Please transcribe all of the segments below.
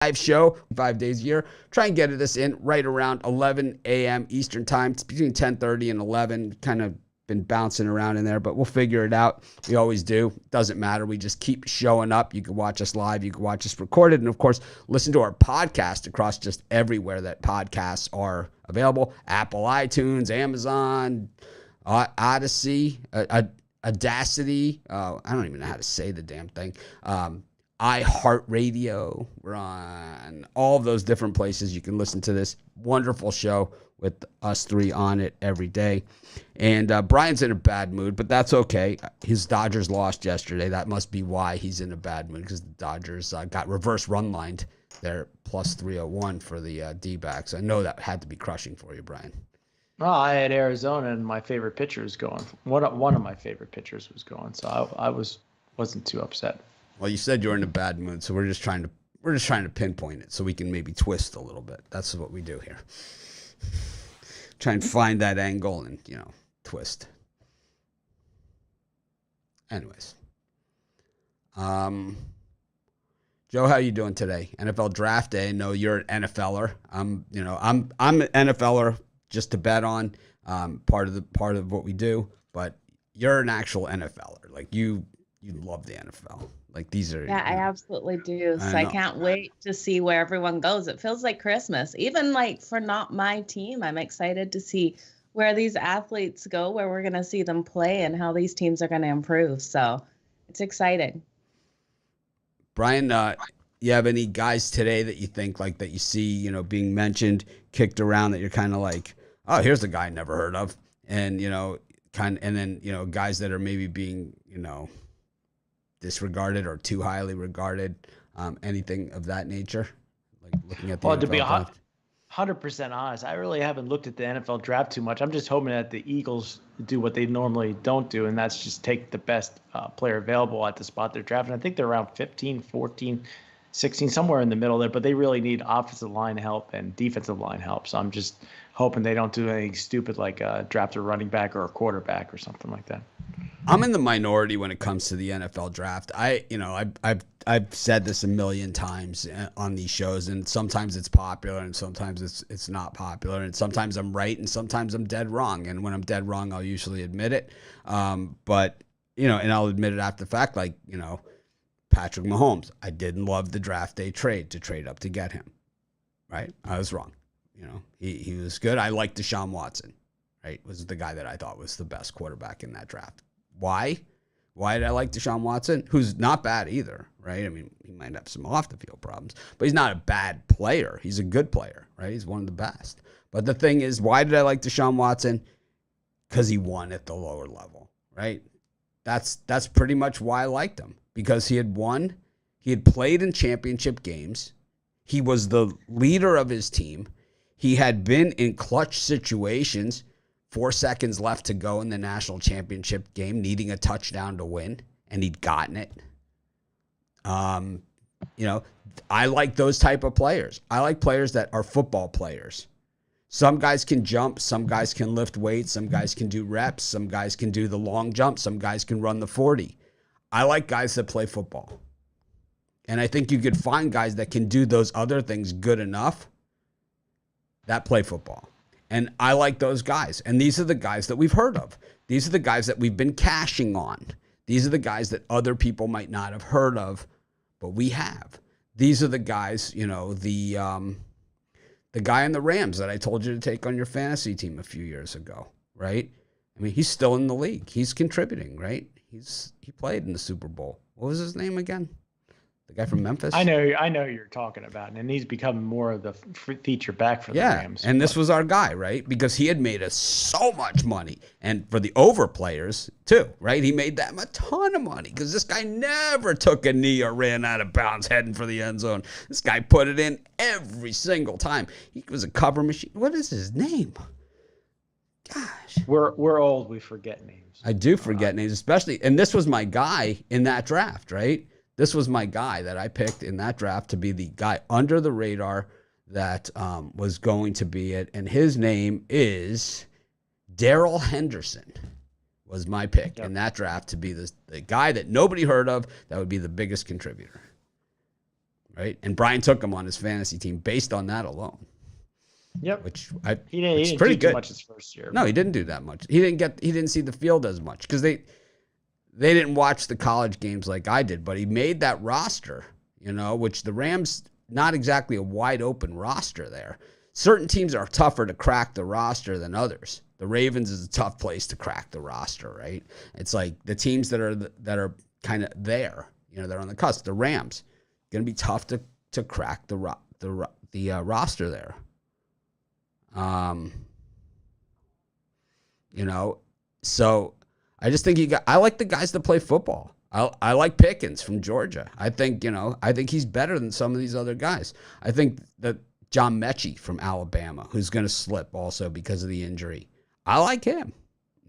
live show 5 days a year. Try and get this in right around 11 a.m. Eastern time. It's between 10:30 and 11. Kind of been bouncing around in there, but we'll figure it out. We always do. Doesn't matter. We just keep showing up. You can watch us live. You can watch us recorded. And, of course, listen to our podcast across just everywhere that podcasts are available. Apple, iTunes, Amazon, Odyssey, Audacity. I don't even know how to say the damn thing. iHeartRadio. We're on all of those different places. You can listen to this wonderful show with us three on it every day. And Brian's in a bad mood, but that's okay. His Dodgers lost yesterday. That must be why he's in a bad mood, because the Dodgers got reverse run lined. They're plus 301 for the D-backs. I know that had to be crushing for you, Brian. Well, I had Arizona, and my favorite pitcher was going. One of my favorite pitchers was going, so I wasn't too upset. Well, you said you were in a bad mood, so we're just trying to pinpoint it so we can maybe twist a little bit. That's what we do here. Try and find that angle and, twist. Anyways. Joe, how you doing today? NFL draft day. I know you're an NFLer. I'm an NFLer just to bet on, part of what we do, but you're an actual NFLer. Like you love the NFL. Like these are. Yeah, I absolutely do. So I can't wait to see where everyone goes. It feels like Christmas. Even like for not my team, I'm excited to see where these athletes go, where we're going to see them play, and how these teams are going to improve. So it's exciting. Brian, you have any guys today that you think like that you see, being mentioned, kicked around, that you're kind of like, oh, here's a guy I never heard of, and and then guys that are maybe being disregarded or too highly regarded, anything of that nature, like looking at the NFL to be 100% honest, I really haven't looked at the NFL draft too much. I'm just hoping that the Eagles do what they normally don't do, and that's just take the best player available at the spot they're drafting. I think they're around 15, 14, 16, somewhere in the middle there, but they really need offensive line help and defensive line help. So I'm just hoping they don't do anything stupid like draft a running back or a quarterback or something like that. I'm in the minority when it comes to the NFL draft. I've said this a million times on these shows, and sometimes it's popular and sometimes it's not popular, and sometimes I'm right and sometimes I'm dead wrong. And when I'm dead wrong, I'll usually admit it. But and I'll admit it after the fact, like, Patrick Mahomes. I didn't love the draft day trade to trade up to get him. Right? I was wrong. He was good. I liked Deshaun Watson. Right? Was the guy that I thought was the best quarterback in that draft. Why? Why did I like Deshaun Watson? Who's not bad either, right? I mean, he might have some off-the-field problems, but he's not a bad player. He's a good player, right? He's one of the best. But the thing is, why did I like Deshaun Watson? Because he won at the lower level, right? That's pretty much why I liked him, because he had won. He had played in championship games. He was the leader of his team. He had been in clutch situations, 4 seconds left to go in the national championship game, needing a touchdown to win, and he'd gotten it. I like those type of players. I like players that are football players. Some guys can jump. Some guys can lift weights. Some guys can do reps. Some guys can do the long jump. Some guys can run the 40. I like guys that play football. And I think you could find guys that can do those other things good enough that play football. And I like those guys. And these are the guys that we've heard of. These are the guys that we've been cashing on. These are the guys that other people might not have heard of, but we have. These are the guys, the guy in the Rams that I told you to take on your fantasy team a few years ago, right? I mean, he's still in the league. He's contributing, right? He played in the Super Bowl. What was his name again? The guy from Memphis? I know who you're talking about, and he's becoming more of the feature back for the Rams. And this was our guy, right? Because he had made us so much money. And for the over players, too, right? He made them a ton of money because this guy never took a knee or ran out of bounds heading for the end zone. This guy put it in every single time. He was a cover machine. What is his name? Gosh. We're old. We forget names. I do forget names, especially. And this was my guy in that draft, right? This was my guy that I picked in that draft to be the guy under the radar that was going to be it. And his name is Darrell Henderson was my pick in that draft to be the guy that nobody heard of that would be the biggest contributor. right? And Brian took him on his fantasy team based on that alone. Yep. Which he didn't pretty do good. Too much his first year. No, he didn't do that much. He didn't see the field as much because they didn't watch the college games like I did. But he made that roster, which the Rams, not exactly a wide open roster there. Certain teams are tougher to crack the roster than others. The Ravens is a tough place to crack the roster, right? It's like the teams that are kind of there, they're on the cusp. The Rams going to be tough to crack the roster there. So I just think I like the guys that play football. I like Pickens from Georgia. I think he's better than some of these other guys. I think that John Mechie from Alabama, who's going to slip also because of the injury. I like him,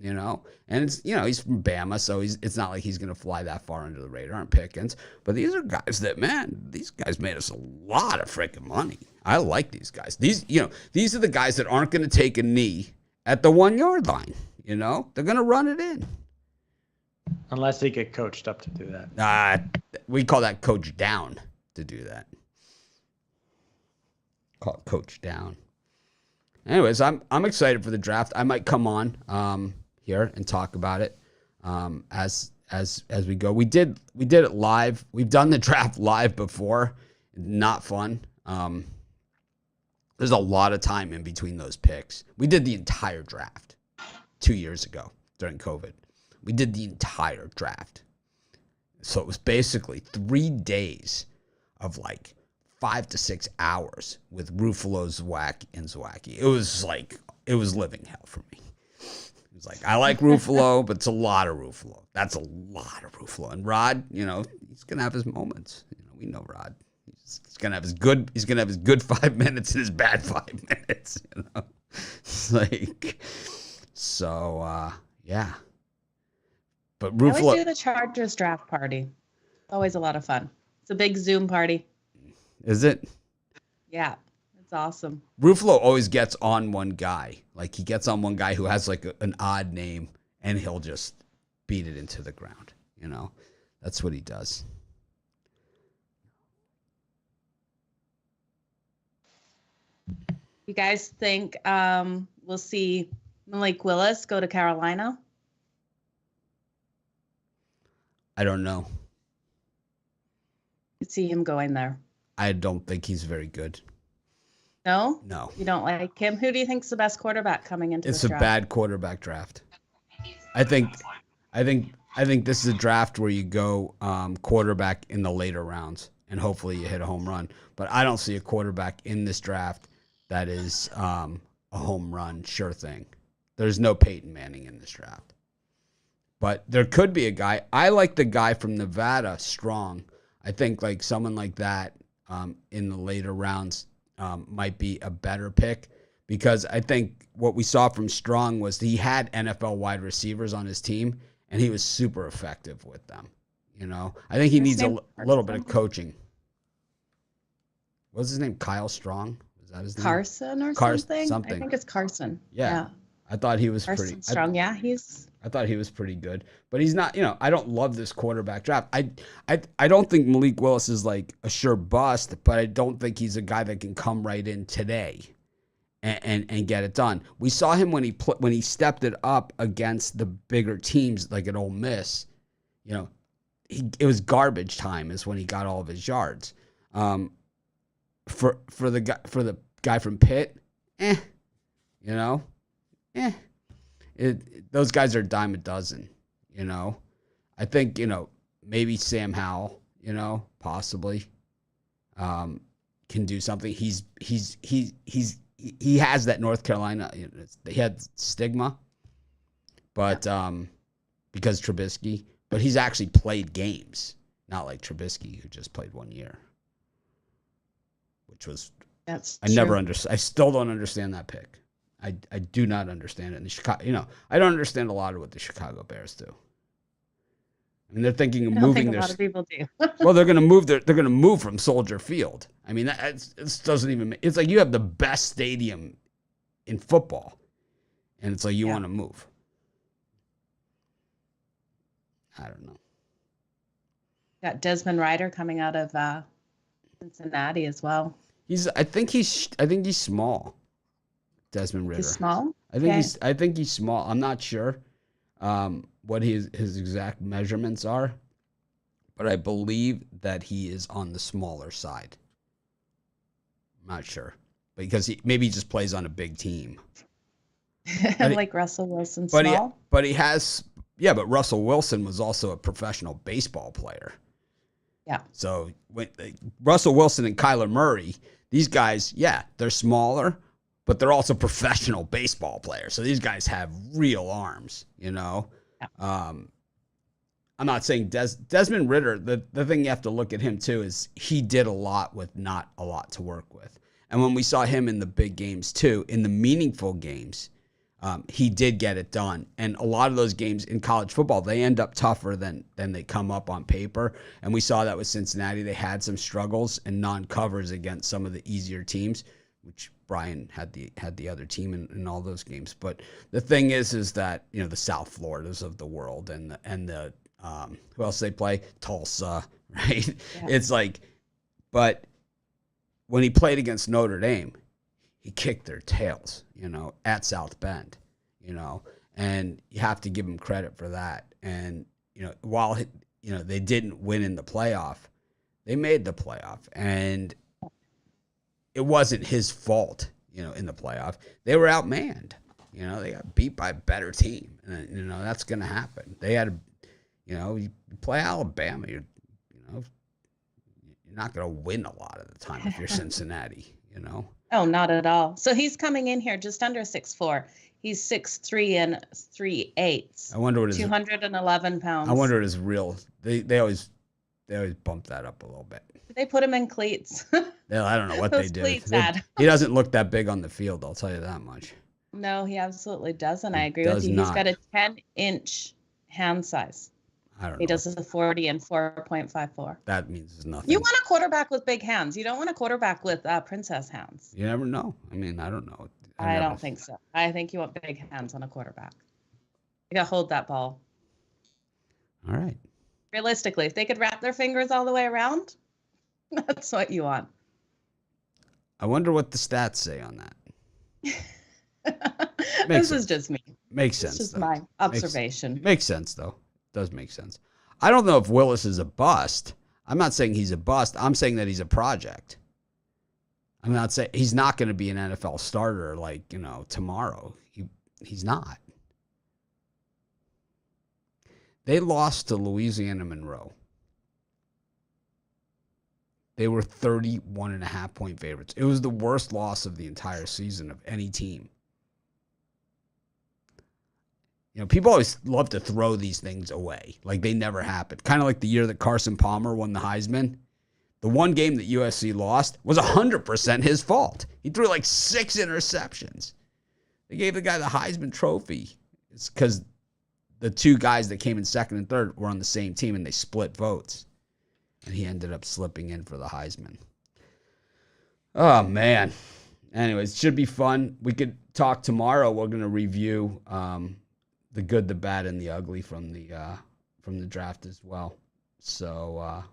and it's, he's from Bama, so it's not like he's going to fly that far under the radar on Pickens. But these are guys that, these guys made us a lot of freaking money. I like these guys. These are the guys that aren't going to take a knee at the 1 yard line. They're going to run it in. Unless they get coached up to do that. We call that coach down to do that. Call it coach down. Anyways, I'm excited for the draft. I might come on here and talk about it as we go. We did it live. We've done the draft live before. Not fun. There's a lot of time in between those picks. We did the entire draft 2 years ago during COVID. We did the entire draft. So it was basically 3 days of like 5 to 6 hours with Ruffalo, Zwack, and Zwacky. It was living hell for me. It was like, I like Ruffalo, but it's a lot of Ruffalo. That's a lot of Ruffalo. And Rod, he's gonna have his moments. We know Rod. He's gonna have his good 5 minutes and his bad 5 minutes. It's like, so yeah. But Ruffalo, I always do the Chargers draft party. Always a lot of fun. It's a big Zoom party. Is it? Yeah, it's awesome. Ruffalo always gets on one guy. Like, he gets on one guy who has like an odd name, and he'll just beat it into the ground. That's what he does. You guys think we'll see Malik Willis go to Carolina? I don't know. Could see him going there. I don't think he's very good. No? No. You don't like him? Who do you think's the best quarterback coming into this draft? It's a bad quarterback draft. I think this is a draft where you go quarterback in the later rounds, and hopefully you hit a home run. But I don't see a quarterback in this draft that is a home run sure thing. There's no Peyton Manning in this draft. But there could be a guy. I like the guy from Nevada, Strong. I think like someone like that in the later rounds might be a better pick, because I think what we saw from Strong was he had NFL wide receivers on his team, and he was super effective with them. I think he needs a little bit of coaching. What's his name? Kyle Strong? Is that his name? Carson or something? I think it's Carson. Yeah. I thought he was Carson pretty Strong. I thought he was pretty good, but he's not. I don't love this quarterback draft. I don't think Malik Willis is like a sure bust, but I don't think he's a guy that can come right in today and get it done. We saw him when he stepped it up against the bigger teams like at Ole Miss. It was garbage time is when he got all of his yards. For the guy from Pitt, those guys are a dime a dozen, I think, maybe Sam Howell, possibly, can do something. He has that North Carolina, he had stigma, but, because Trubisky, but he's actually played games, not like Trubisky, who just played 1 year, which was, I still don't understand that pick. I do not understand it. In the Chicago, I don't understand a lot of what the Chicago Bears do. I mean, they're thinking of moving their. A lot of people do. Well, they're going to move. They're going to move from Soldier Field. I mean, it doesn't even. It's like you have the best stadium in football, and it's like you want to move. I don't know. Got Desmond Ryder coming out of Cincinnati as well. I think he's small. Desmond Ridder. He's small? I think he's small. I'm not sure what his exact measurements are, but I believe that he is on the smaller side. I'm not sure. Because he just plays on a big team. Like Russell Wilson small? But Russell Wilson was also a professional baseball player. Yeah. So Russell Wilson and Kyler Murray, these guys, they're smaller, but they're also professional baseball players. So these guys have real arms, you know. Yeah. I'm not saying Desmond Ridder, the thing you have to look at him too is he did a lot with not a lot to work with. And when we saw him in the big games too, in the meaningful games, he did get it done. And a lot of those games in college football, they end up tougher than they come up on paper. And we saw that with Cincinnati. They had some struggles and non-covers against some of the easier teams, which Brian had the other team in all those games. But the thing is that, you know, the South Floridas of the world and the who else they play? Tulsa, right? Yeah. It's like, but when he played against Notre Dame, he kicked their tails, you know, at South Bend, you know, and you have to give him credit for that. And, you know, while, you know, they didn't win in the playoff, they made the playoff, and it wasn't his fault, you know, in the playoff. They were outmanned, you know, they got beat by a better team, and, you know, that's going to happen. They had you know, you play Alabama, you're not going to win a lot of the time if you're Cincinnati, you know? Oh, not at all. So he's coming in here just under 6'4". He's 6'3" and 3/8. I wonder what 211 pounds. I wonder what his real. They always bump that up a little bit. They put him in cleats. I don't know what they do. He doesn't look that big on the field, I'll tell you that much. No, he absolutely doesn't. I agree with you. He's got a 10-inch hand size. I don't know. He does a 40 and 4.54. That means nothing. You want a quarterback with big hands. You don't want a quarterback with princess hands. You never know. I mean, I don't know. I don't think so. I think you want big hands on a quarterback. You got to hold that ball. All right. Realistically, if they could wrap their fingers all the way around, that's what you want. I wonder what the stats say on that. This is just me. Makes sense. This is my observation. Makes sense, though. Does make sense. I don't know if Willis is a bust. I'm not saying he's a bust. I'm saying that he's a project. I'm not saying he's not going to be an NFL starter like, you know, tomorrow. He's not. They lost to Louisiana Monroe. They were 31.5-point favorites. It was the worst loss of the entire season of any team. You know, people always love to throw these things away like they never happened. Kind of like the year that Carson Palmer won the Heisman. The one game that USC lost was 100% his fault. He threw like 6 interceptions. They gave the guy the Heisman Trophy. It's because the two guys that came in second and third were on the same team, and they split votes. And he ended up slipping in for the Heisman. Oh, man. Anyways, it should be fun. We could talk tomorrow. We're going to review the good, the bad, and the ugly from the draft as well. So,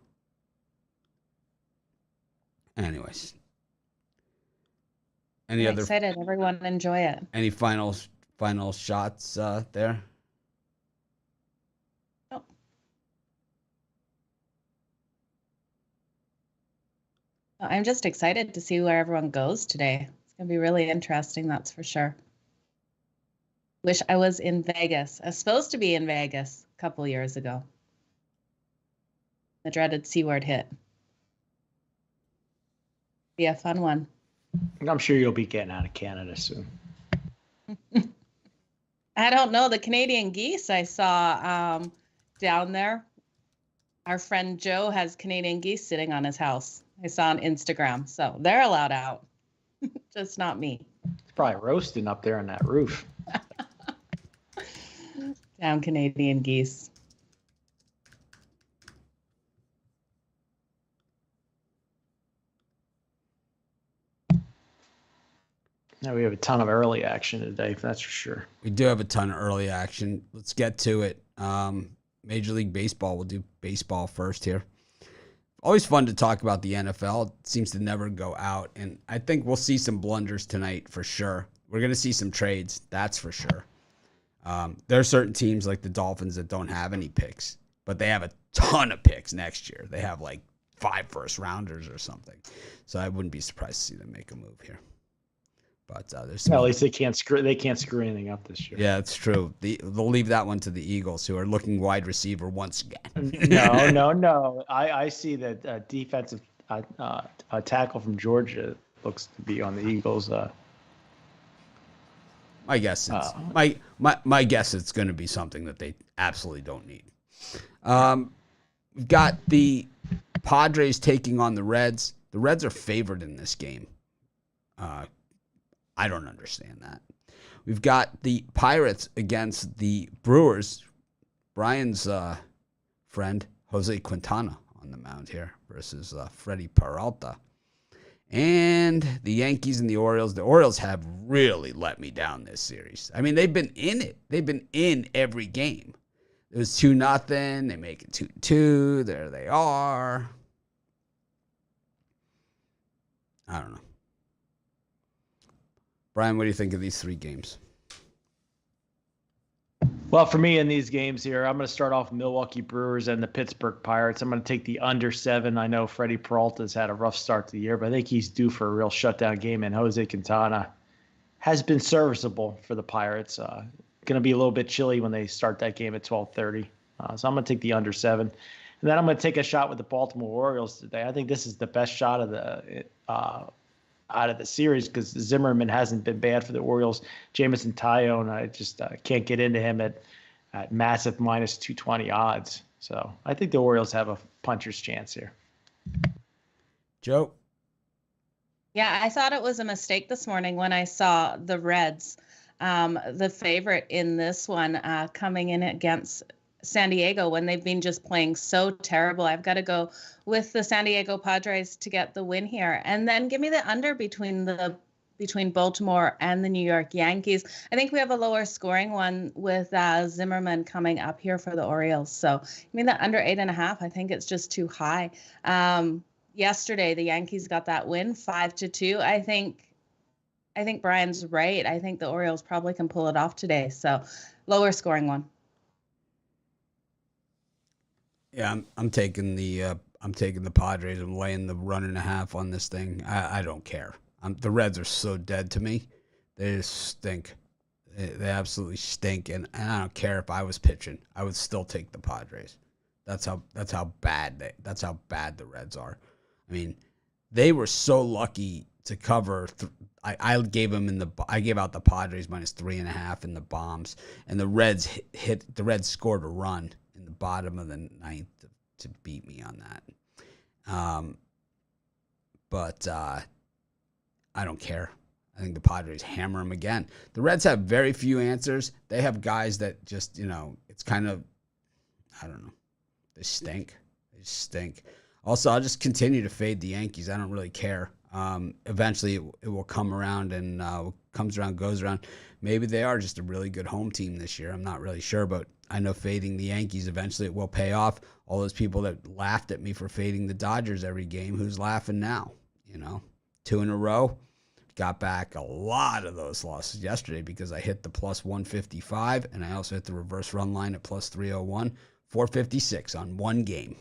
anyways, I'm excited. Everyone enjoy it. Any final shots there? Nope. I'm just excited to see where everyone goes today. It's gonna be really interesting, that's for sure. Wish I was in Vegas. I was supposed to be in Vegas a couple years ago. The dreaded C word hit. Be a fun one. I'm sure you'll be getting out of Canada soon. I don't know. The Canadian geese I saw down there. Our friend Joe has Canadian geese sitting on his house. I saw on Instagram. So they're allowed out. Just not me. It's probably roasting up there on that roof. Down Canadian geese. Now we have a ton of early action today, that's for sure. We do have a ton of early action. Let's get to it. Major League Baseball. We'll do baseball first here. always fun to talk about the NFL. It seems to never go out, and I think we'll see some blunders tonight for sure. We're going to see some trades, that's for sure. There are certain teams like the Dolphins that don't have any picks, but they have a ton of picks next year. They have like 5 first-rounders or something. So I wouldn't be surprised to see them make a move here. But there's some at least they can't screw anything up this year. Yeah, it's true. They'll leave that one to the Eagles, who are looking wide receiver once again. No. I see that defensive tackle from Georgia looks to be on the Eagles. My guess is my guess it's going to be something that they absolutely don't need. We've got the Padres taking on the Reds. The Reds are favored in this game. I don't understand that. We've got the Pirates against the Brewers. Brian's friend, Jose Quintana, on the mound here versus Freddie Peralta. And the Yankees and the Orioles. The Orioles have really let me down this series. I mean, they've been in it. They've been in every game. It was 2-0. They make it 2-2. There they are. I don't know. Brian, what do you think of these 3 games? Well, for me in these games here, I'm going to start off Milwaukee Brewers and the Pittsburgh Pirates. I'm going to take the under 7. I know Freddie Peralta's had a rough start to the year, but I think he's due for a real shutdown game, and Jose Quintana has been serviceable for the Pirates. Going to be a little bit chilly when they start that game at 12:30. So I'm going to take the under 7. And then I'm going to take a shot with the Baltimore Orioles today. I think this is the best shot of the out of the series because Zimmerman hasn't been bad for the Orioles. Jameson Taillon, I just can't get into him at massive minus 220 odds. So I think the Orioles have a puncher's chance here. Joe? Yeah, I thought it was a mistake this morning when I saw the Reds, the favorite in this one, coming in against San Diego when they've been just playing so terrible. I've got to go with the San Diego Padres to get the win here. And then give me the under between Baltimore and the New York Yankees. I think we have a lower scoring one with Zimmerman coming up here for the Orioles. So give me the under 8.5. I think it's just too high. Yesterday, the Yankees got that win 5-2. I think Brian's right. I think the Orioles probably can pull it off today. So lower scoring one. Yeah, I'm taking the Padres. I'm laying the 1.5 on this thing. I don't care. The Reds are so dead to me. They just stink. They absolutely stink, and I don't care if I was pitching. I would still take the Padres. That's how bad the Reds are. I mean, they were so lucky to cover. I gave out the Padres minus 3.5 in the bombs, and the Reds scored a run in the bottom of the 9th to beat me on that. But I don't care. I think the Padres hammer them again. The Reds have very few answers. They have guys that just, it's kind of, I don't know. They stink. They stink. Also, I'll just continue to fade the Yankees. I don't really care. Eventually, it will come around, and comes around, goes around. Maybe they are just a really good home team this year. I'm not really sure, but I know fading the Yankees, eventually it will pay off. All those people that laughed at me for fading the Dodgers every game, who's laughing now? 2 in a row. Got back a lot of those losses yesterday because I hit the plus 155, and I also hit the reverse run line at plus 301, 456 on one game.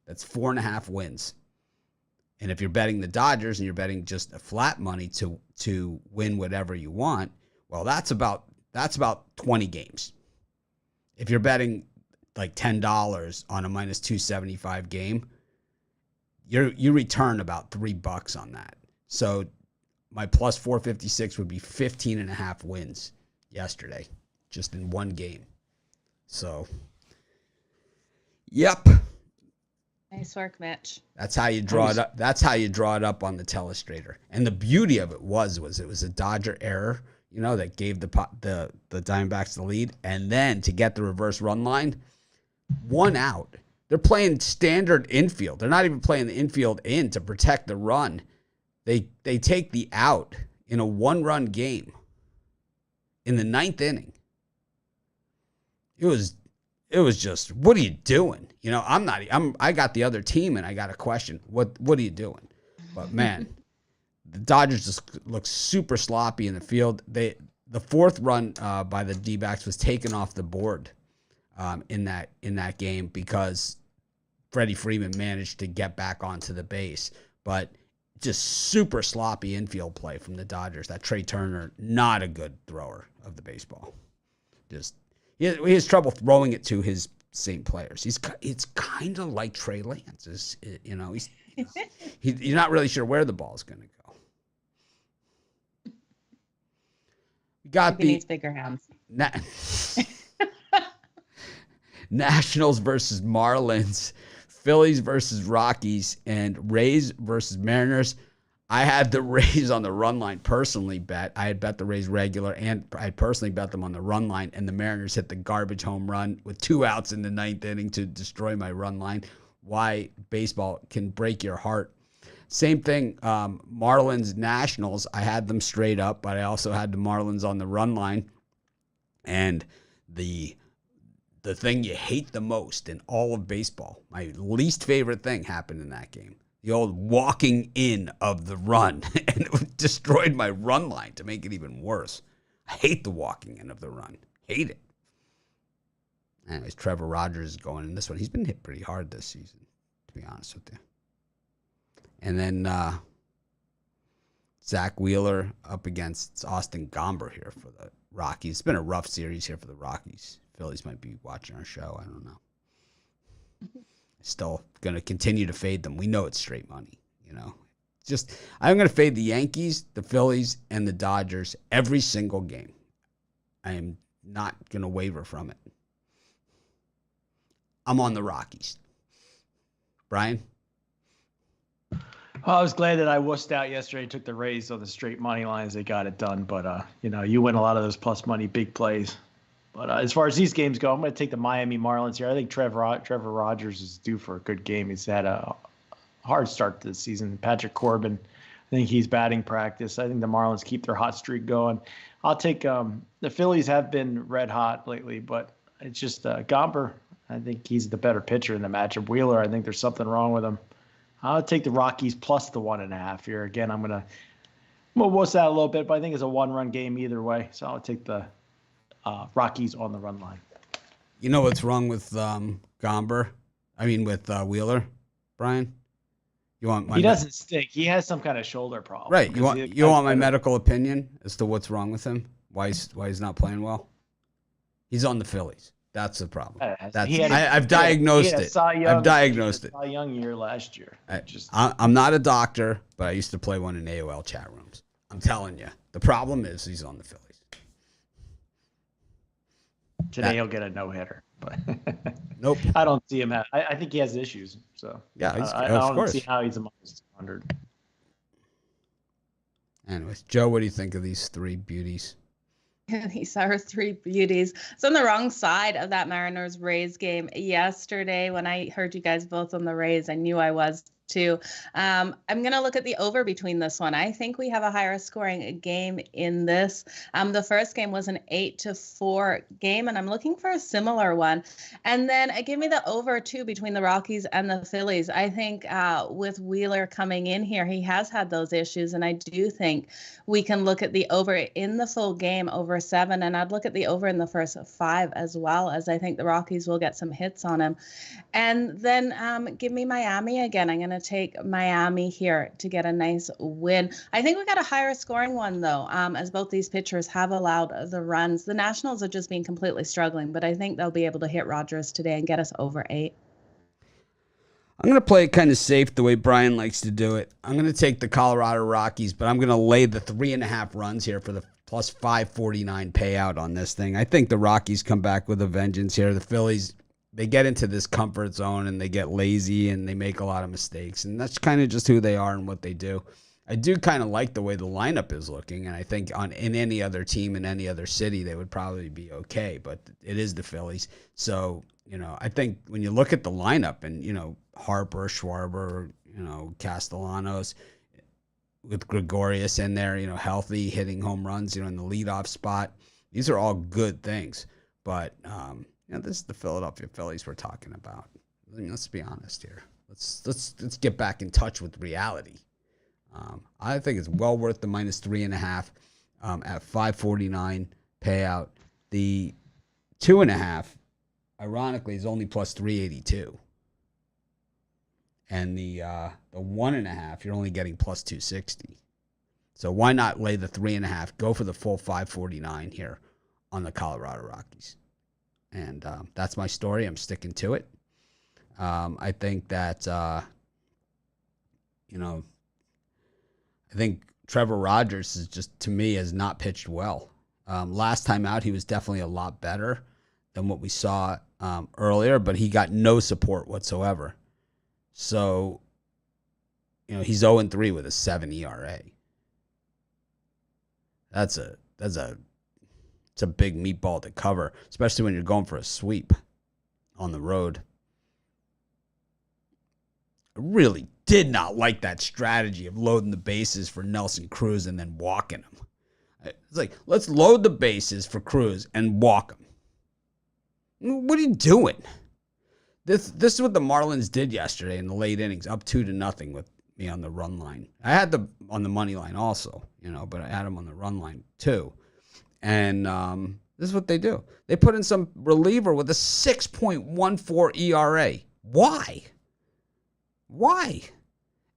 That's 4.5 wins. And if you're betting the Dodgers and you're betting just a flat money to win whatever you want, well, that's about 20 games. If you're betting like $10 on a minus 275 game, you return about $3 on that. So my plus 456 would be 15.5 wins yesterday, just in one game. So, yep. Nice work, Mitch. That's how you draw it up. That's how you draw it up on the telestrator. And the beauty of it was it was a Dodger error, that gave the Diamondbacks the lead, and then to get the reverse run line, 1 out. They're playing standard infield. They're not even playing the infield in to protect the run. They take the out in a 1-run game in the 9th inning. It was it was just, what are you doing? You know, I got the other team and I got a question. What are you doing? But man, the Dodgers just looked super sloppy in the field. The fourth run by the D-backs was taken off the board in that game because Freddie Freeman managed to get back onto the base. But just super sloppy infield play from the Dodgers. That Trey Turner, not a good thrower of the baseball. Just he has trouble throwing it to his same players. It's kind of like Trey Lance. You're not really sure where the ball's going to go. Maybe needs bigger hands. Nationals versus Marlins, Phillies versus Rockies, and Rays versus Mariners. I had the Rays on the run line personally bet. I had bet the Rays regular, and I personally bet them on the run line, and the Mariners hit the garbage home run with 2 outs in the 9th inning to destroy my run line. Why baseball can break your heart. Same thing, Marlins Nationals. I had them straight up, but I also had the Marlins on the run line. And the thing you hate the most in all of baseball, my least favorite thing, happened in that game. The old walking in of the run, and it destroyed my run line to make it even worse. I hate the walking in of the run. Hate it. Anyways, Trevor Rogers is going in this one. He's been hit pretty hard this season, to be honest with you. And then Zach Wheeler up against Austin Gomber here for the Rockies. It's been a rough series here for the Rockies. Phillies might be watching our show. I don't know. Still going to continue to fade them. We know it's straight money, you know. Just I'm going to fade the Yankees, the Phillies, and the Dodgers every single game. I am not going to waver from it. I'm on the Rockies. Brian? Well, I was glad that I wussed out yesterday. Took the Rays on the straight money lines. They got it done. But, you win a lot of those plus money big plays. But as far as these games go, I'm going to take the Miami Marlins here. I think Trevor Rogers is due for a good game. He's had a hard start to the season. Patrick Corbin, I think he's batting practice. I think the Marlins keep their hot streak going. I'll take the Phillies have been red hot lately, but it's just Gomber. I think he's the better pitcher in the matchup. Wheeler, I think there's something wrong with him. I'll take the Rockies plus the 1.5 here. Again, I'm going to wuss out a little bit, but I think it's a one-run game either way. So I'll take the Rockies on the run line. You know what's wrong with Gomber? I mean, with Wheeler, Brian? You want he doesn't stink. He has some kind of shoulder problem. Right. You want my medical opinion as to what's wrong with him? Why he's not playing well? He's on the Phillies. That's the problem. I've diagnosed it. I've diagnosed it. Cy Young year last year. I'm not a doctor, but I used to play one in AOL chat rooms. I'm telling you, the problem is he's on the Phillies. Today he'll get a no-hitter, but nope. I don't see him. I think he has issues. So yeah, I don't see how he's among 100. Anyways, Joe, what do you think of these three beauties? These are 3 beauties. So on the wrong side of that Mariners-Rays game yesterday, when I heard you guys both on the Rays, I knew I was too. I'm going to look at the over between this one. I think we have a higher scoring game in this. The first game was an 8-4 game, and I'm looking for a similar one. And then give me the over too between the Rockies and the Phillies. I think with Wheeler coming in here, he has had those issues, and I do think we can look at the over in the full game, over 7, and I'd look at the over in the first 5 as well, as I think the Rockies will get some hits on him. And then give me Miami again. I'm going to take Miami here to get a nice win. I think we got a higher scoring one, though, as both these pitchers have allowed the runs. The Nationals have just been completely struggling, but I think they'll be able to hit Rogers today and get us over 8. I'm going to play it kind of safe the way Brian likes to do it. I'm going to take the Colorado Rockies, but I'm going to lay the 3.5 runs here for the plus 549 payout on this thing. I think the Rockies come back with a vengeance here. The Phillies, they get into this comfort zone and they get lazy and they make a lot of mistakes. And that's kind of just who they are and what they do. I do kind of like the way the lineup is looking. And I think in any other team in any other city, they would probably be okay. But it is the Phillies. So, I think when you look at the lineup and, Harper, Schwarber, Castellanos, with Gregorius in there, healthy, hitting home runs, in the leadoff spot. These are all good things. But, this is the Philadelphia Phillies we're talking about. I mean, let's be honest here. Let's get back in touch with reality. I think it's well worth the -3.5 at 549 payout. The 2.5, ironically, is only plus 382. And the 1.5, you're only getting plus 260. So why not lay the 3.5? Go for the full 549 here on the Colorado Rockies. And that's my story. I'm sticking to it. I think that, I think Trevor Rogers is just, to me, has not pitched well. Last time out, he was definitely a lot better than what we saw earlier, but he got no support whatsoever. So, he's 0-3 with a 7 ERA. It's a big meatball to cover, especially when you're going for a sweep on the road. I really did not like that strategy of loading the bases for Nelson Cruz and then walking him. It's like, let's load the bases for Cruz and walk him. What are you doing? This is what the Marlins did yesterday in the late innings, up 2-0 with me on the run line. I had them on the money line also, but I had them on the run line too. And this is what they do. They put in some reliever with a 6.14 ERA. Why?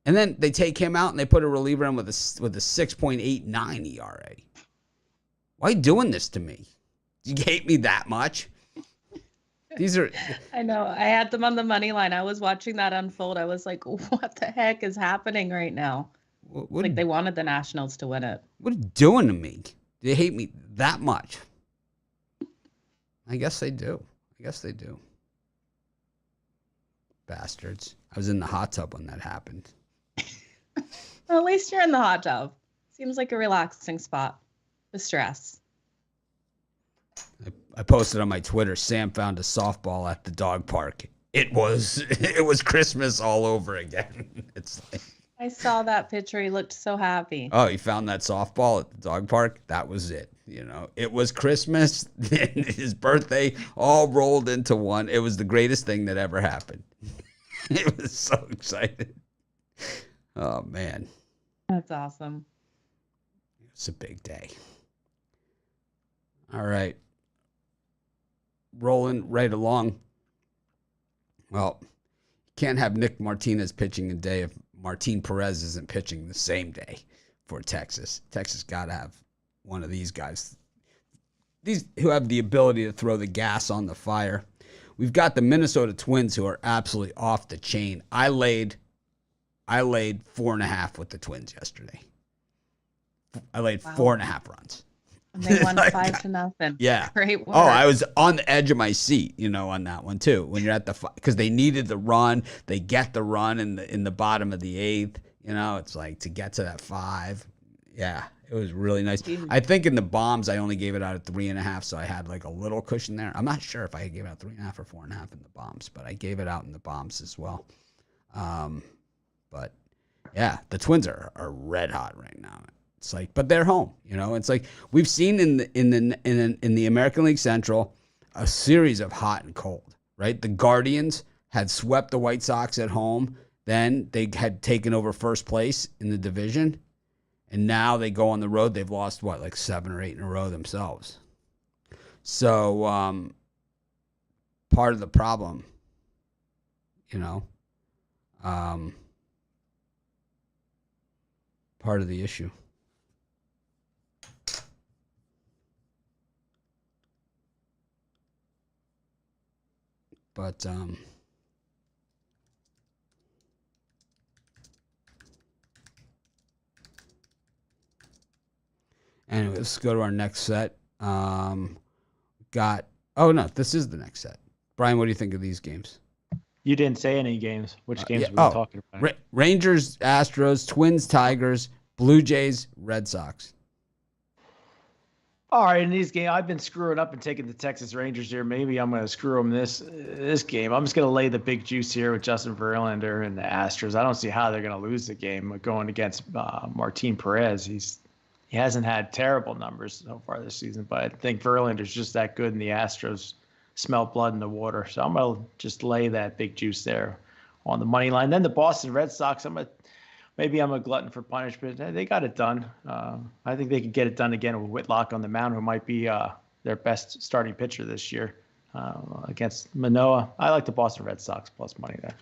And then they take him out and they put a reliever in with a 6.89 ERA. Why are you doing this to me? Do you hate me that much? These are. I know. I had them on the money line. I was watching that unfold. I was like, what the heck is happening right now? Like they wanted the Nationals to win it. What are you doing to me? Do you hate me that much? I guess they do. Bastards. I was in the hot tub when that happened. Well, at least you're in the hot tub. Seems like a relaxing spot. The stress. I posted on my Twitter, Sam found a softball at the dog park. It was Christmas all over again. It's like, I saw that picture. He looked so happy. Oh, he found that softball at the dog park? That was it. It was Christmas and his birthday all rolled into one. It was the greatest thing that ever happened. It was so excited. Oh, man. That's awesome. It's a big day. All right. Rolling right along. Well, you can't have Nick Martinez pitching a day if Martin Perez isn't pitching the same day for Texas. Texas got to have one of these guys. These who have the ability to throw the gas on the fire. We've got the Minnesota Twins who are absolutely off the chain. I laid 4.5 with the Twins yesterday. I laid 4.5 runs. And they won 5-0. Yeah. Great work. Oh, I was on the edge of my seat, on that one too. When you're at because they needed the run, they get the run in the bottom of the 8th. It's like to get to that 5. Yeah, it was really nice. I think in the bombs I only gave it out at 3.5, so I had like a little cushion there. I'm not sure if I gave it out 3.5 or 4.5 in the bombs, but I gave it out in the bombs as well. But yeah, the Twins are red hot right now. It's like, but they're home, It's like we've seen in the American League Central a series of hot and cold, right? The Guardians had swept the White Sox at home, then they had taken over first place in the division, and now they go on the road. They've lost like 7 or 8 in a row themselves. So part of the problem, part of the issue. But anyway, let's go to our next set. This is the next set. Brian, what do you think of these games? You didn't say any games. Which games were we talking about? Rangers, Astros, Twins, Tigers, Blue Jays, Red Sox. All right, in these games, I've been screwing up and taking the Texas Rangers here. Maybe I'm going to screw them this game. I'm just going to lay the big juice here with Justin Verlander and the Astros. I don't see how they're going to lose the game going against Martin Perez. He hasn't had terrible numbers so far this season, but I think Verlander's just that good, and the Astros smell blood in the water. So I'm going to just lay that big juice there on the money line. Then the Boston Red Sox, maybe I'm a glutton for punishment. They got it done. I think they could get it done again with Whitlock on the mound, who might be their best starting pitcher this year against Manoah. I like the Boston Red Sox plus money there.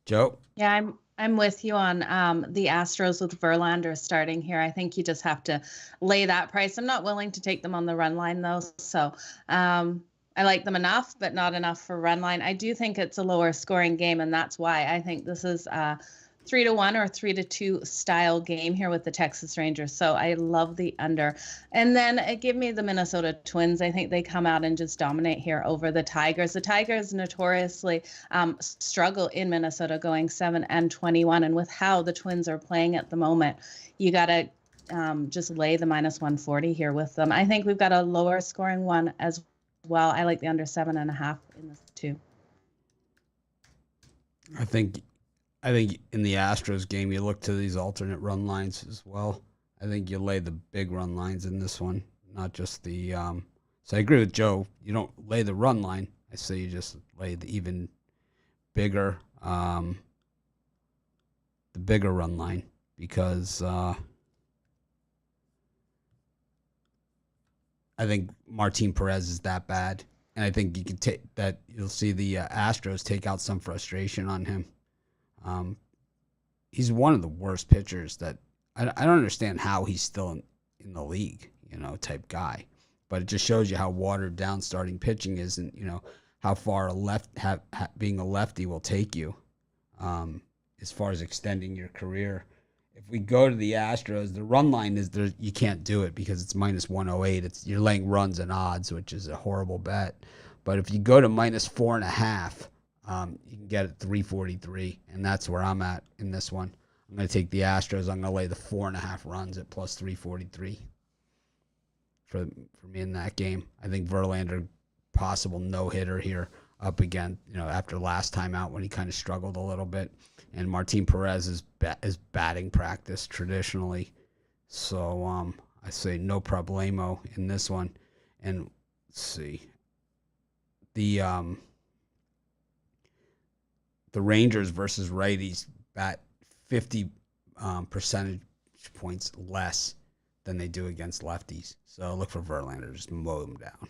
Joe? Yeah, I'm with you on the Astros with Verlander starting here. I think you just have to lay that price. I'm not willing to take them on the run line, though. So I like them enough, but not enough for run line. I do think it's a lower scoring game, and that's why I think this is a 3-1 or 3-2 style game here with the Texas Rangers. So I love the under. And then give me the Minnesota Twins. I think they come out and just dominate here over the Tigers. The Tigers notoriously struggle in Minnesota, going 7-21. And with how the Twins are playing at the moment, you got to just lay the -140 here with them. I think we've got a lower scoring one as well. I like the under 7.5 in this too. I think in the Astros game, you look to these alternate run lines as well. I think you lay the big run lines in this one, not just the. So I agree with Joe. You don't lay the run line. I say you just lay the even bigger, the bigger run line, because I think Martin Perez is that bad, and I think you can take that. You'll see the Astros take out some frustration on him. He's one of the worst pitchers that I don't understand how he's still in the league, type guy. But it just shows you how watered down starting pitching is, and how far being a lefty will take you, as far as extending your career. If we go to the Astros, the run line is there. You can't do it because it's -108. You're laying runs and odds, which is a horrible bet. But if you go to -4.5. You can get it 343, and that's where I'm at in this one. I'm going to take the Astros. I'm going to lay the 4.5 runs at plus 343 for me in that game. I think Verlander, possible no-hitter here up again, after last time out when he kind of struggled a little bit. And Martin Perez is batting practice traditionally. So I say no problemo in this one. And let's see. The Rangers versus righties bat 50 percentage points less than they do against lefties. So look for Verlander. Just mow them down.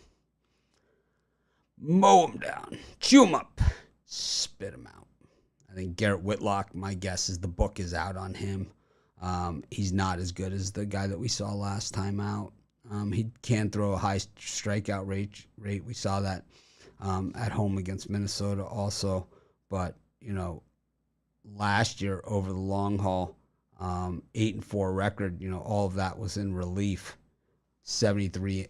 Mow them down. Chew them up. Spit them out. I think Garrett Whitlock, my guess is the book is out on him. He's not as good as the guy that we saw last time out. He can throw a high strikeout rate. We saw that at home against Minnesota also. But last year over the long haul, 8-4 record, all of that was in relief. 73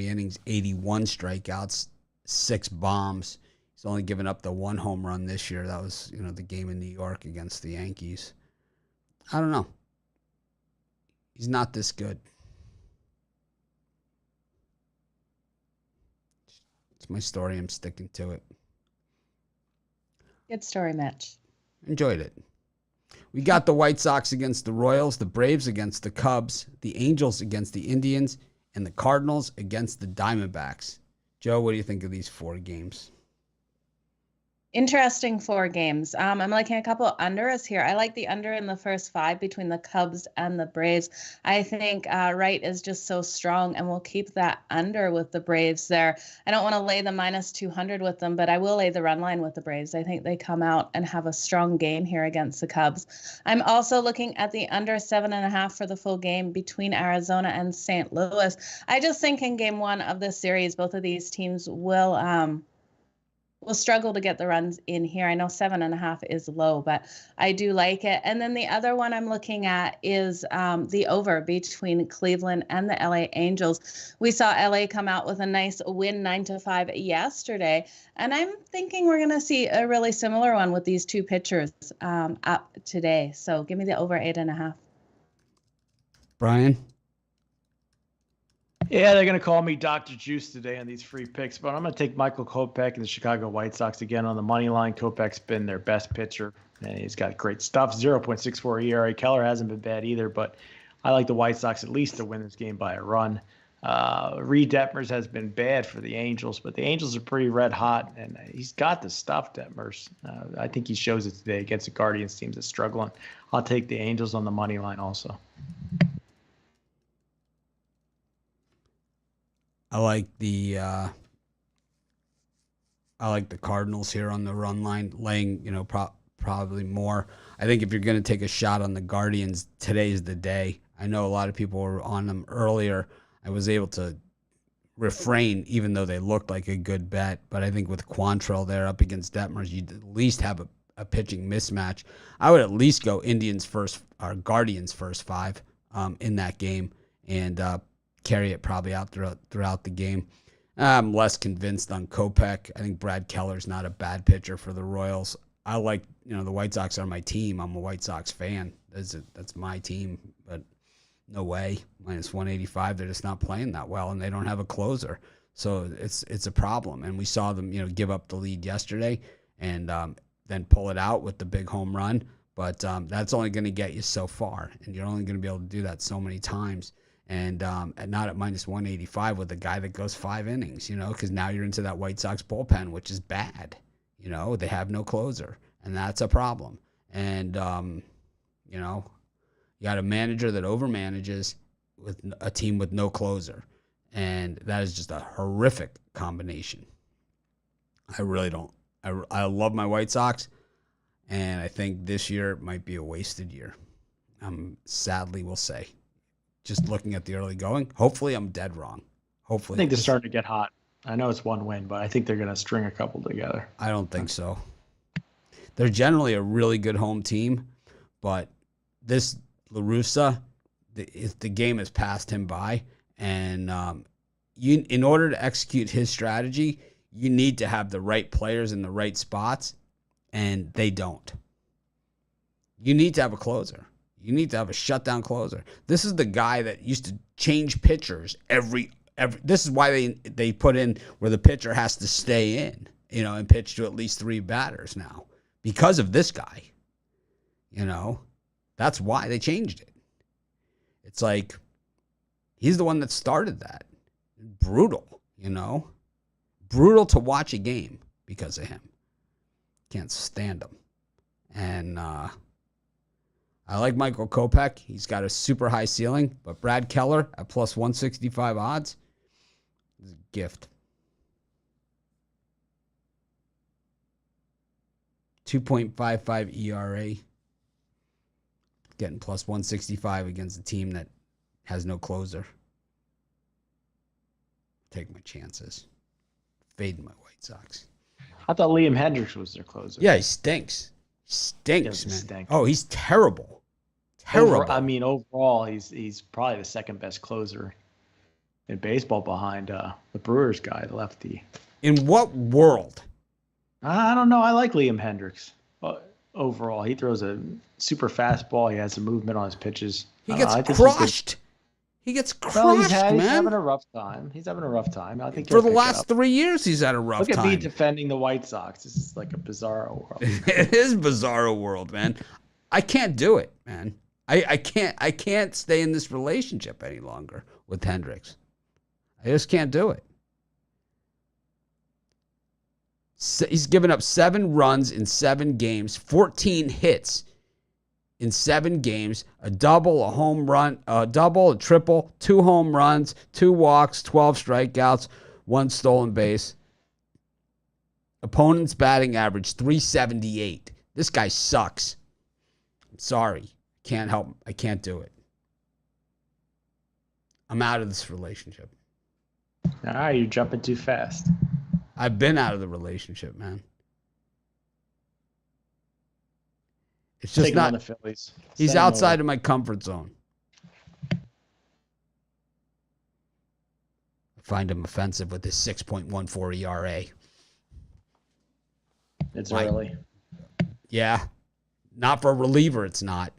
innings, 81 strikeouts, 6 bombs. He's only given up the 1 home run this year. That was, the game in New York against the Yankees. I don't know. He's not this good. It's my story. I'm sticking to it. Good story, Mitch. Enjoyed it. We got the White Sox against the Royals, the Braves against the Cubs, the Angels against the Indians, and the Cardinals against the Diamondbacks. Joe, what do you think of these 4 games? Interesting 4 games. I'm looking at a couple of unders here. I like the under in the first 5 between the Cubs and the Braves. I think Wright is just so strong, and we'll keep that under with the Braves there. I don't want to lay the -200 with them, but I will lay the run line with the Braves. I think they come out and have a strong game here against the Cubs. I'm also looking at the under 7.5 for the full game between Arizona and St. Louis. I just think in game 1 of this series, both of these teams will struggle to get the runs in here. I know 7.5 is low, but I do like it. And then the other one I'm looking at is the over between Cleveland and the LA Angels. We saw LA come out with a nice win 9-5 yesterday, and I'm thinking we're going to see a really similar one with these 2 pitchers up today. So give me the over 8.5. Brian? Yeah, they're going to call me Dr. Juice today on these free picks, but I'm going to take Michael Kopech and the Chicago White Sox again on the money line. Kopech's been their best pitcher, and he's got great stuff. 0.64 ERA. Keller hasn't been bad either, but I like the White Sox at least to win this game by a run. Reed Detmers has been bad for the Angels, but the Angels are pretty red hot, and he's got the stuff, Detmers. I think he shows it today against the Guardians teams that's struggling. I'll take the Angels on the money line also. I like the Cardinals here on the run line, laying, probably more. I think if you're going to take a shot on the Guardians, today's the day. I know a lot of people were on them earlier. I was able to refrain, even though they looked like a good bet. But I think with Quantrill there up against Detmers, you'd at least have a pitching mismatch. I would at least go Indians first or Guardians first 5 in that game and carry it probably out throughout the game. I'm less convinced on Kopech. I think Brad Keller's not a bad pitcher for the Royals. I like, the White Sox are my team. I'm a White Sox fan. That's my team, but no way. Minus 185. They're just not playing that well, and they don't have a closer. So it's a problem. And we saw them, give up the lead yesterday and then pull it out with the big home run. But that's only going to get you so far, and you're only going to be able to do that so many times. And not at minus 185 with a guy that goes 5 innings, because now you're into that White Sox bullpen, which is bad. They have no closer, and that's a problem. And, you got a manager that overmanages with a team with no closer, and that is just a horrific combination. I really don't. I love my White Sox, and I think this year might be a wasted year. Sadly will say. Just looking at the early going, hopefully I'm dead wrong. Hopefully. I think they're starting to get hot. I know it's one win, but I think they're going to string a couple together. I don't think so. They're generally a really good home team, but this La Russa, the game has passed him by, and in order to execute his strategy, you need to have the right players in the right spots, and they don't. You need to have a closer. You need to have a shutdown closer. This is the guy that used to change pitchers every. This is why they put in where the pitcher has to stay in, and pitch to at least 3 batters now because of this guy. That's why they changed it. It's like he's the one that started that. Brutal, brutal to watch a game because of him. Can't stand him, and I like Michael Kopech. He's got a super high ceiling, but Brad Keller at plus 165 odds is a gift. 2.55 ERA. Getting plus 165 against a team that has no closer. Take my chances. Fading my White Sox. I thought Liam Hendricks was their closer. Yeah, he stinks. Stinks, man. Stink. Oh, he's terrible. Terrible. Overall, he's probably the second best closer in baseball behind the Brewers guy, the lefty. In what world? I don't know. I like Liam Hendricks. Overall, he throws a super fastball. He has some movement on his pitches. He gets crushed. He gets crushed, man. He's having a rough time. I think for the last 3 years, he's had a rough time. Look at me defending the White Sox. This is like a bizarro world. It is bizarro world, man. I can't do it, man. I can't stay in this relationship any longer with Hendricks. I just can't do it. He's given up 7 runs in 7 games, 14 hits in 7 games, a double, a home run, a double, a triple, 2 home runs, 2 walks, 12 strikeouts, 1 stolen base. Opponent's batting average 378. This guy sucks. I'm sorry. Can't help him. I can't do it. I'm out of this relationship. All right, you're jumping too fast. I've been out of the relationship, man. It's just not. The Phillies. He's outside of my comfort zone. I find him offensive with his 6.14 ERA. It's early. Yeah. Not for a reliever, it's not.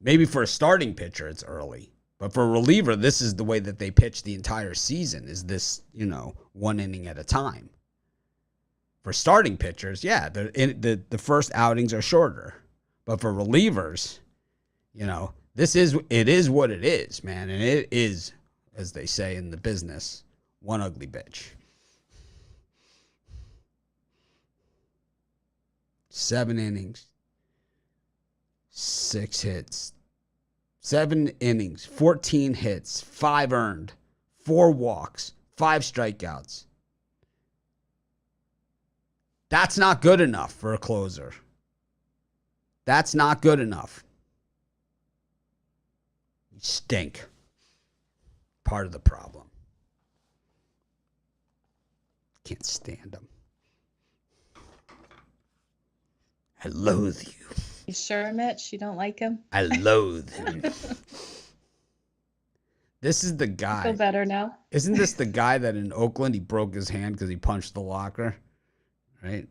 Maybe for a starting pitcher, it's early. But for a reliever, this is the way that they pitch the entire season, is this, 1 inning at a time. For starting pitchers, yeah, the first outings are shorter. But for relievers, It is what it is, man. And it is, as they say in the business, one ugly bitch. 7 innings, 6 hits. 7 innings, 14 hits, 5 earned, 4 walks, 5 strikeouts. That's not good enough for a closer. That's not good enough. You stink. Part of the problem. Can't stand them. I loathe you. You sure, Mitch? You don't like him? I loathe him. This is the guy. Feel better now? Isn't this the guy that in Oakland, he broke his hand because he punched the locker? Right?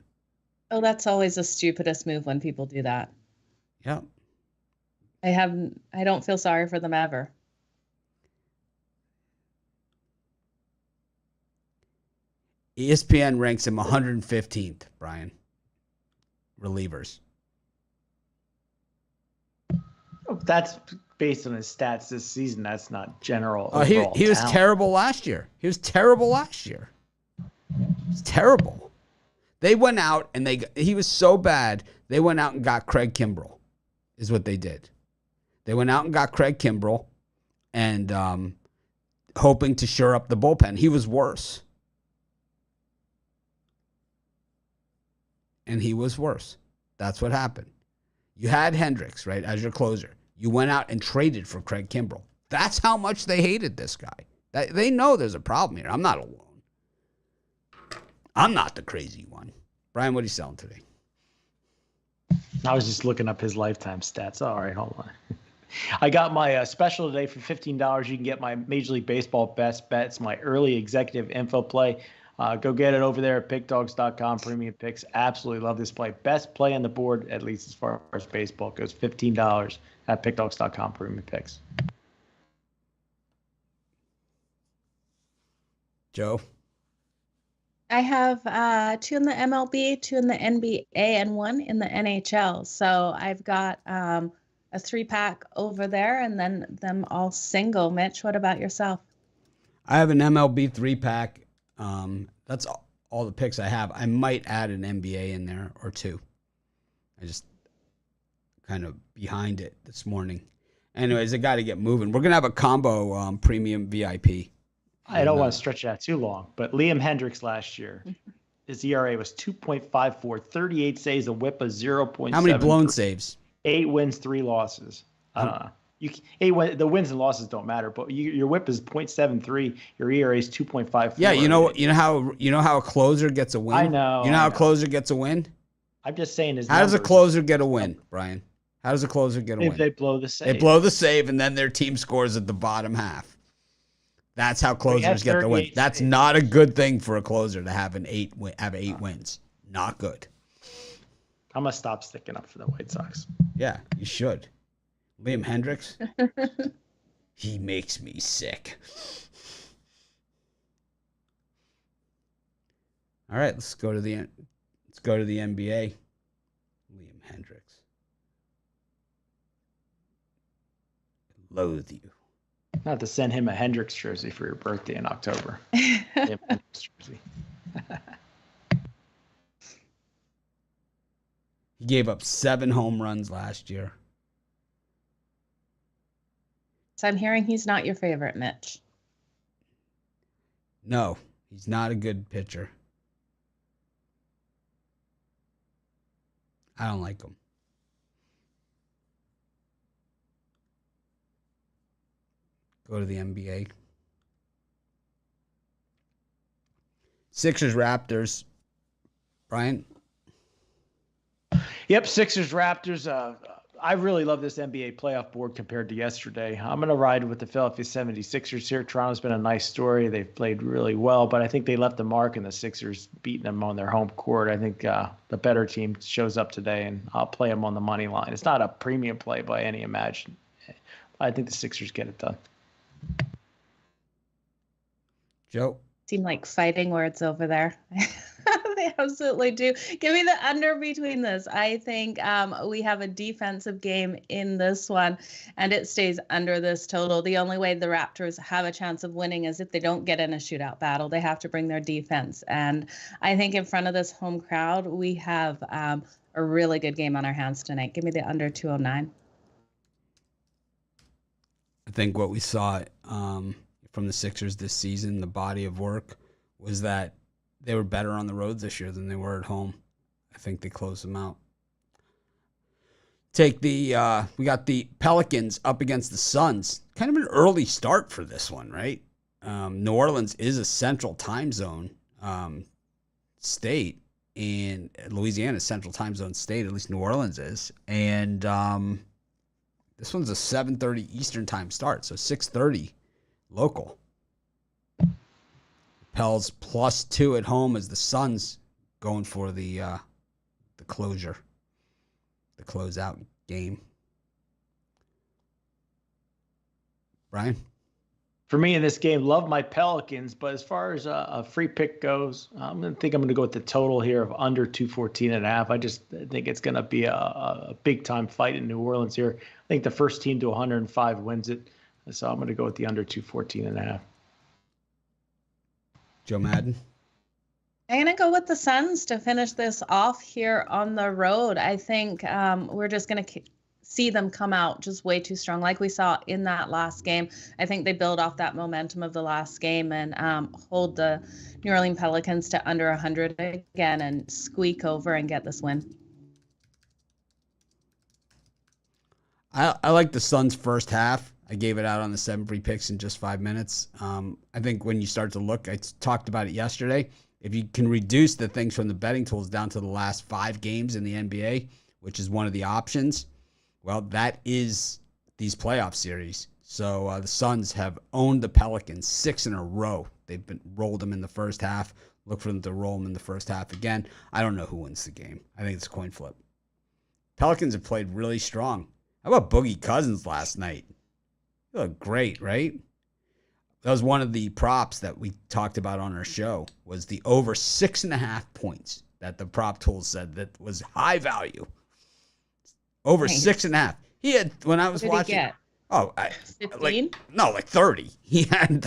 Oh, that's always the stupidest move when people do that. Yep. I don't feel sorry for them ever. ESPN ranks him 115th, Brian. Relievers. That's based on his stats this season. That's not general. He was talent. terrible last year. He was terrible. They went out and he was so bad, they went out and got Craig Kimbrell, is what they did. They went out and got Craig Kimbrell and hoping to shore up the bullpen. He was worse. And he was worse. That's what happened. You had Hendricks, right, as your closer. You went out and traded for Craig Kimbrell. That's how much they hated this guy. They know there's a problem here. I'm not alone. I'm not the crazy one. Brian, what are you selling today? I was just looking up his lifetime stats. All right, hold on. I got my special today for $15. You can get my Major League Baseball best bets, my early executive info play. Go get it over there at pickdogs.com, premium picks. Absolutely love this play. Best play on the board, at least as far as baseball goes. $15 at pickdogs.com, premium picks. Joe? I have 2 in the MLB, 2 in the NBA, and 1 in the NHL. So I've got a 3-pack over there and then them all single. Mitch, what about yourself? I have an MLB 3-pack. That's all the picks I have. I might add an NBA in there or 2. I just kind of behind it this morning. Anyways, I got to get moving. We're going to have a combo premium VIP. I don't want to stretch that too long, but Liam Hendricks last year, his ERA was 2.54, 38 saves, a whip of 0.7. How many blown saves? 8 wins, 3 losses. The wins and losses don't matter, but your whip is 0.73. Your ERA is 2.54. Yeah, you know how a closer gets a win. I know. You know how a closer gets a win. I'm just saying How does a closer get a win, Brian? How does a closer get a win? If they blow the save. They blow the save, and then their team scores at the bottom half. That's how closers get the win. That's not a good thing for a closer to have 8 wins. Not good. I'm gonna stop sticking up for the White Sox. Yeah, you should. Liam Hendricks. He makes me sick. All right, let's go to the NBA. Liam Hendricks. Loathe you. Not to send him a Hendricks jersey for your birthday in October. Hendricks jersey. He gave up 7 home runs last year. So I'm hearing he's not your favorite, Mitch. No, he's not a good pitcher. I don't like him. Go to the NBA. Sixers, Raptors. Brian? Yep, Sixers, Raptors. I really love this NBA playoff board compared to yesterday. I'm going to ride with the Philadelphia 76ers here. Toronto's been a nice story. They've played really well, but I think they left a mark in the Sixers beating them on their home court. I think the better team shows up today, and I'll play them on the money line. It's not a premium play by any imagine. I think the Sixers get it done. Joe? Seem like fighting words over there. They absolutely do. Give me the under between this. I think we have a defensive game in this one, and it stays under this total. The only way the Raptors have a chance of winning is if they don't get in a shootout battle. They have to bring their defense. And I think in front of this home crowd, we have a really good game on our hands tonight. Give me the under 209. I think what we saw from the Sixers this season, the body of work, was that they were better on the road this year than they were at home. I think they closed them out. We got the Pelicans up against the Suns. Kind of an early start for this one, right? New Orleans is a central time zone state, and Louisiana is central time zone state, at least New Orleans is. And this one's a 7:30 Eastern time start, so 6:30 local. Pels +2 at home as the Suns going for the closeout game. Brian? For me in this game, love my Pelicans, but as far as a free pick goes, I'm going to go with the total here of under 214.5. I just think it's going to be a big-time fight in New Orleans here. I think the first team to 105 wins it, so I'm going to go with the under 214.5. Joe Madden? I'm going to go with the Suns to finish this off here on the road. I think we're just going to see them come out just way too strong like we saw in that last game. I think they build off that momentum of the last game and hold the New Orleans Pelicans to under 100 again and squeak over and get this win. I like the Suns' first half. I gave it out on the 7 free picks in just 5 minutes. I think when you start to look, I talked about it yesterday, if you can reduce the things from the betting tools down to the last 5 games in the NBA, which is one of the options, well, that is these playoff series. So the Suns have owned the Pelicans 6 in a row. They've rolled them in the first half. Look for them to roll them in the first half again. I don't know who wins the game. I think it's a coin flip. Pelicans have played really strong. How about Boogie Cousins last night? He looked great, right? That was one of the props that we talked about on our show, was the over 6.5 points that the prop tools said that was high value. Over 6.5. He had, when I was watching. What did he get? 15? Like 30. He had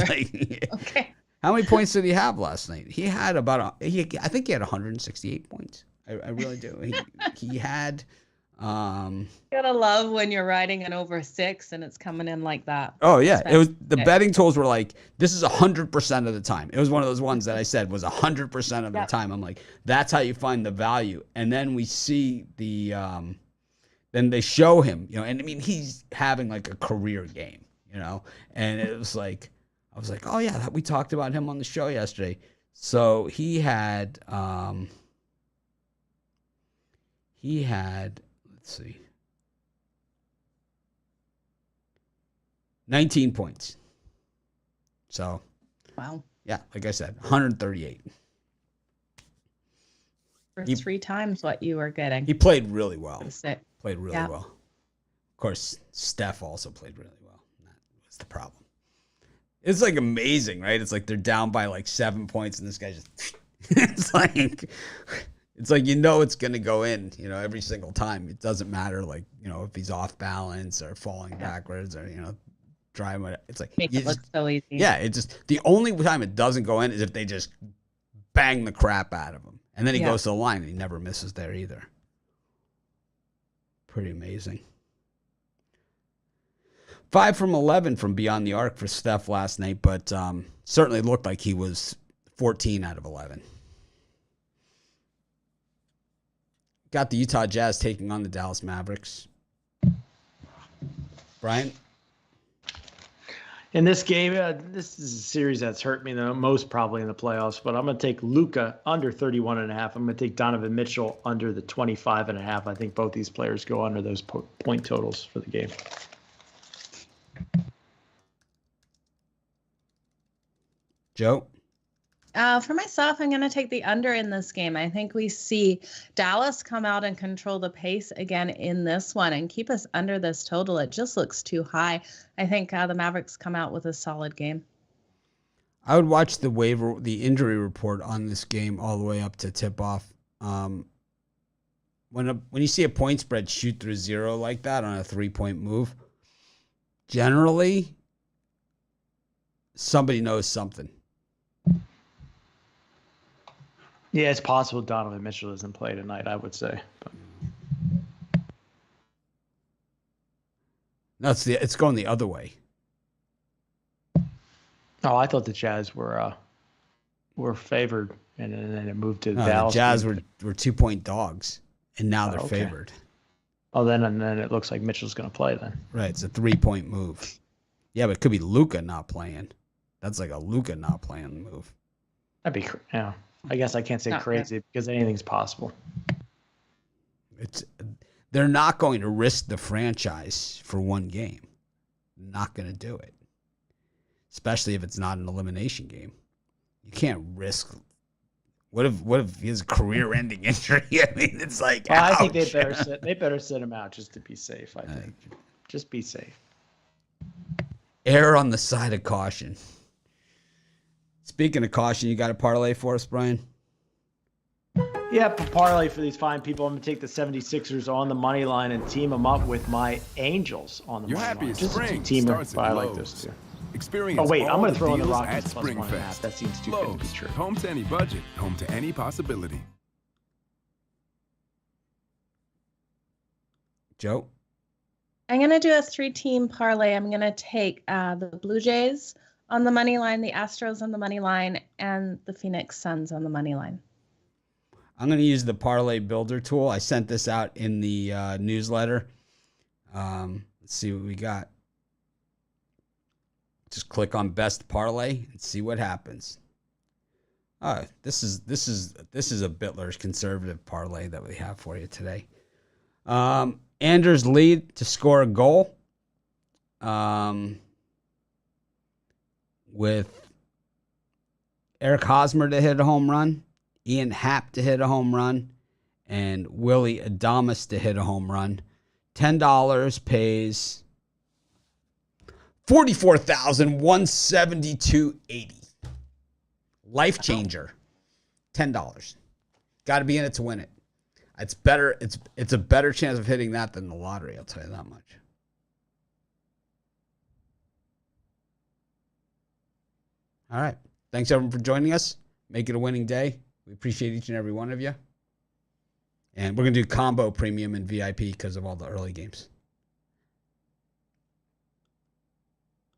okay. How many points did he have last night? He had I think he had 168 points. I really do. He had. You gotta love when you're riding an over 6 and it's coming in like that. Oh yeah, it was the betting tools were like, this is 100% of the time. It was one of those ones that I said was 100% of the time. I'm like, that's how you find the value. And then we see the. Then they show him, and I mean, he's having like a career game, and it was like, I was like, oh yeah, we talked about him on the show yesterday. So he had, let's see, 19 points. So, wow. Yeah, like I said, 138. For 3 times what you were getting. He played really well. Played really well. Of course, Steph also played really well. That was the problem. It's like amazing, right? It's like they're down by like 7 points, and this guy just it's like it's gonna go in, every single time. It doesn't matter, like, if he's off balance or falling backwards or driving. It's like make it look so easy. Yeah, it just the only time it doesn't go in is if they just bang the crap out of him, and then he goes to the line and he never misses there either. Pretty amazing. 5 from 11 from beyond the arc for Steph last night, but certainly looked like he was 14 out of 11. Got the Utah Jazz taking on the Dallas Mavericks. Brian? In this game, this is a series that's hurt me the most probably in the playoffs, but I'm going to take Luka under 31.5. I'm going to take Donovan Mitchell under the 25.5. I think both these players go under those point totals for the game. Joe? For myself, I'm going to take the under in this game. I think we see Dallas come out and control the pace again in this one and keep us under this total. It just looks too high. I think the Mavericks come out with a solid game. I would watch the injury report on this game all the way up to tip off. When you see a point spread shoot through zero like that on a 3-point move, generally somebody knows something. Yeah, it's possible Donovan Mitchell doesn't play tonight, I would say. But. No, it's going the other way. Oh, I thought the Jazz were favored, and then it moved to Dallas. The Jazz were 2-point dogs, and now they're favored. Oh, then it looks like Mitchell's going to play then. Right, it's a 3-point move. Yeah, but it could be Luka not playing. That's like a Luka not playing move. That'd be I guess I can't say crazy because anything's possible. They're not going to risk the franchise for one game. Not going to do it. Especially if it's not an elimination game. You can't risk. What if he has a career-ending injury? I mean, it's like. Well, I think they better sit him out just to be safe. I think just be safe. Err on the side of caution. Speaking of caution, you got a parlay for us, Brian? Yeah, parlay for these fine people. I'm going to take the 76ers on the money line and team them up with my Angels on the money line. Just a two-teamer, I like those two. Experience wait, I'm going to throw in the deals Rockets at plus Spring 1.5. Fest. That seems too good to be true. Home to any budget, home to any possibility. Joe? I'm going to do a 3-team parlay. I'm going to take the Blue Jays on the money line, the Astros on the money line, and the Phoenix Suns on the money line. I'm going to use the parlay builder tool. I sent this out in the newsletter. Let's see what we got. Just click on best parlay and see what happens. This is a Bitler's conservative parlay that we have for you today. Anders lead to score a goal. With Eric Hosmer to hit a home run, Ian Happ to hit a home run, and Willie Adames to hit a home run. $10 pays $44,172.80. Life changer. $10. Got to be in it to win it. It's better. It's a better chance of hitting that than the lottery. I'll tell you that much. All right. Thanks, everyone, for joining us. Make it a winning day. We appreciate each and every one of you. And we're going to do combo premium and VIP because of all the early games.